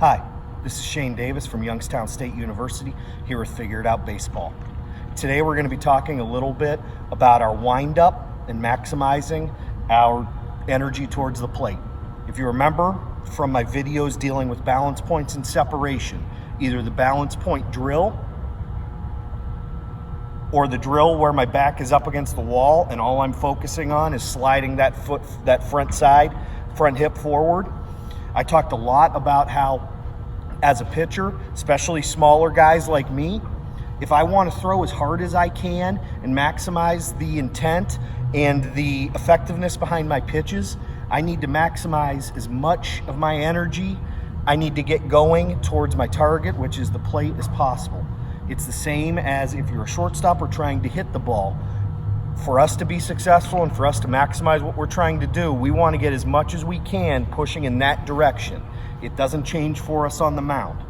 Hi, this is Shane Davis from Youngstown State University here with Figure It Out Baseball. Today we're going to be talking a little bit about our windup and maximizing our energy towards the plate. If you remember from my videos dealing with balance points and separation, either the balance point drill or the drill where my back is up against the wall and all I'm focusing on is sliding that front hip forward. I talked a lot about how, as a pitcher, especially smaller guys like me, if I want to throw as hard as I can and maximize the intent and the effectiveness behind my pitches, I need to maximize as much of my energy I need to get going towards my target, which is the plate, as possible. It's the same as if you're a shortstop or trying to hit the ball. For us to be successful and for us to maximize what we're trying to do, we want to get as much as we can pushing in that direction. It doesn't change for us on the mound.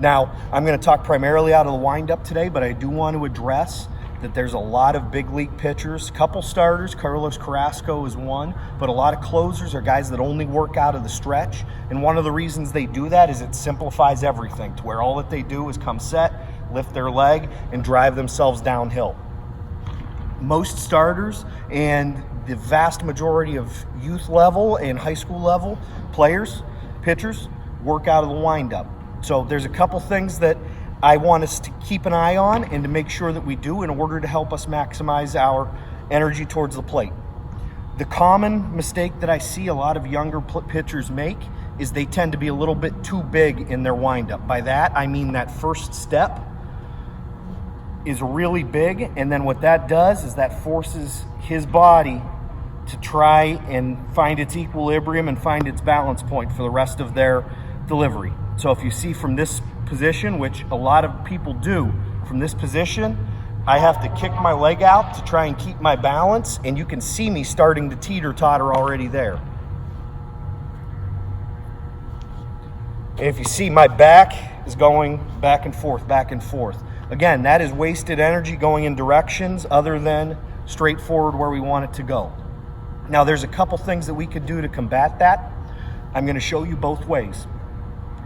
Now, I'm going to talk primarily out of the windup today, but I do want to address that there's a lot of big league pitchers, couple starters, Carlos Carrasco is one, but a lot of closers are guys that only work out of the stretch. And one of the reasons they do that is it simplifies everything to where all that they do is come set, lift their leg, and drive themselves downhill. Most starters and the vast majority of youth level and high school level players, pitchers, work out of the windup. So there's a couple things that I want us to keep an eye on and to make sure that we do in order to help us maximize our energy towards the plate. The common mistake that I see a lot of younger pitchers make is they tend to be a little bit too big in their windup. By that, I mean that first step is really big, and then what that does is that forces his body to try and find its equilibrium and find its balance point for the rest of their delivery. So if you see from this position, which a lot of people do, from this position, I have to kick my leg out to try and keep my balance, and you can see me starting to teeter-totter already there. And if you see, my back is going back and forth, back and forth. Again, that is wasted energy going in directions other than straight forward where we want it to go. Now, there's a couple things that we could do to combat that. I'm going to show you both ways.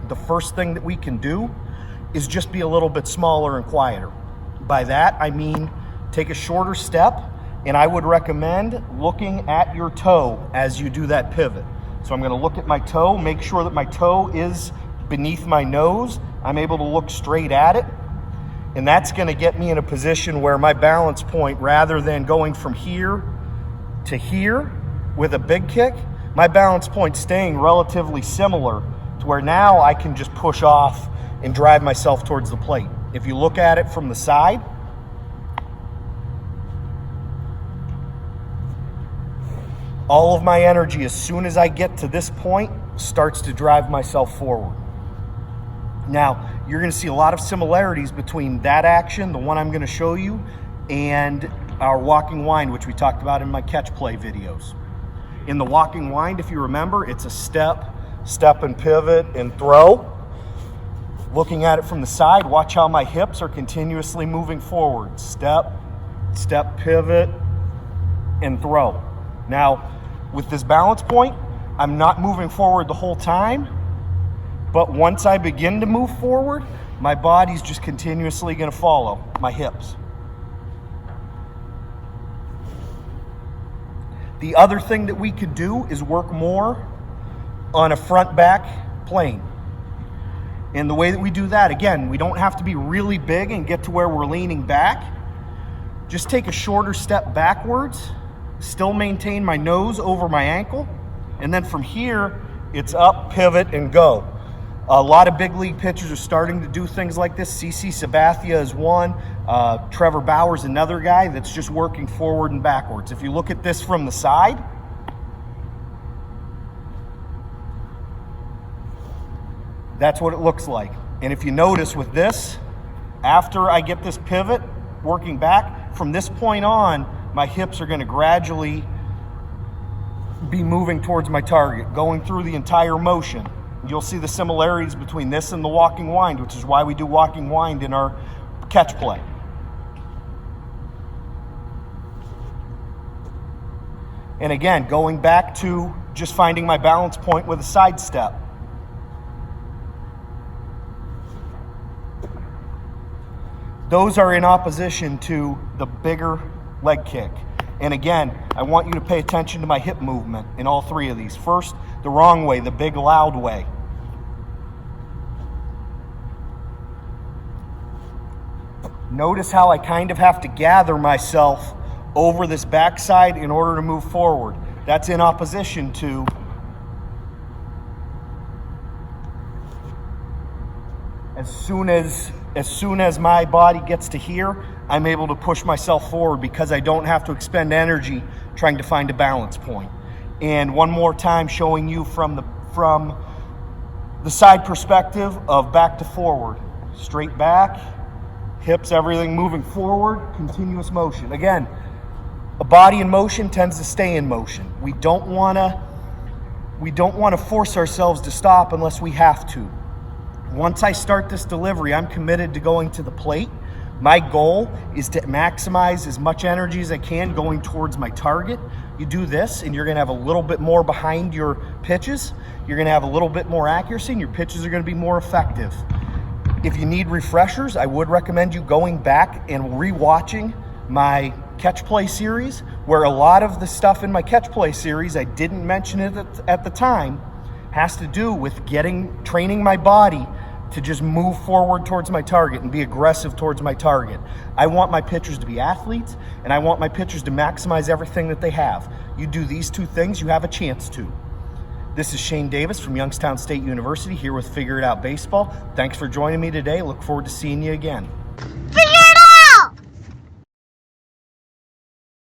The first thing that we can do is just be a little bit smaller and quieter. By that, I mean take a shorter step, and I would recommend looking at your toe as you do that pivot. So I'm going to look at my toe, make sure that my toe is beneath my nose. I'm able to look straight at it. And that's going to get me in a position where my balance point, rather than going from here to here with a big kick, my balance point staying relatively similar to where now I can just push off and drive myself towards the plate. If you look at it from the side, all of my energy, as soon as I get to this point, starts to drive myself forward. Now, you're going to see a lot of similarities between that action, the one I'm going to show you, and our walking wind, which we talked about in my catch play videos. In the walking wind, if you remember, it's a step and pivot and throw. Looking at it from the side, watch how my hips are continuously moving forward. Step, pivot, and throw. Now, with this balance point, I'm not moving forward the whole time, but once I begin to move forward, my body's just continuously going to follow my hips. The other thing that we could do is work more on a front-back plane. And the way that we do that, again, we don't have to be really big and get to where we're leaning back. Just take a shorter step backwards, still maintain my nose over my ankle, and then from here, it's up, pivot, and go. A lot of big league pitchers are starting to do things like this. CC Sabathia is one. Trevor Bauer's another guy that's just working forward and backwards. If you look at this from the side, that's what it looks like. And if you notice with this, after I get this pivot working back, from this point on, my hips are going to gradually be moving towards my target, going through the entire motion. You'll see the similarities between this and the walking wind, which is why we do walking wind in our catch play. And again, going back to just finding my balance point with a side step. Those are in opposition to the bigger leg kick. And again, I want you to pay attention to my hip movement in all three of these. First, the wrong way, the big loud way. Notice how I kind of have to gather myself over this backside in order to move forward. That's in opposition to as soon as my body gets to here, I'm able to push myself forward because I don't have to expend energy trying to find a balance point. And one more time, showing you from the side perspective of back to forward. Straight back, hips, everything moving forward, continuous motion. Again, a body in motion tends to stay in motion. We don't want to force ourselves to stop unless we have to. Once I start this delivery, I'm committed to going to the plate. My goal is to maximize as much energy as I can going towards my target. You do this and you're going to have a little bit more behind your pitches. You're going to have a little bit more accuracy and your pitches are going to be more effective. If you need refreshers, I would recommend you going back and re-watching my catch play series, where a lot of the stuff in my catch play series, I didn't mention it at the time, has to do with training my body to just move forward towards my target and be aggressive towards my target. I want my pitchers to be athletes, and I want my pitchers to maximize everything that they have. You do these two things, you have a chance to. This is Shane Davis from Youngstown State University here with Figure It Out Baseball. Thanks for joining me today. Look forward to seeing you again.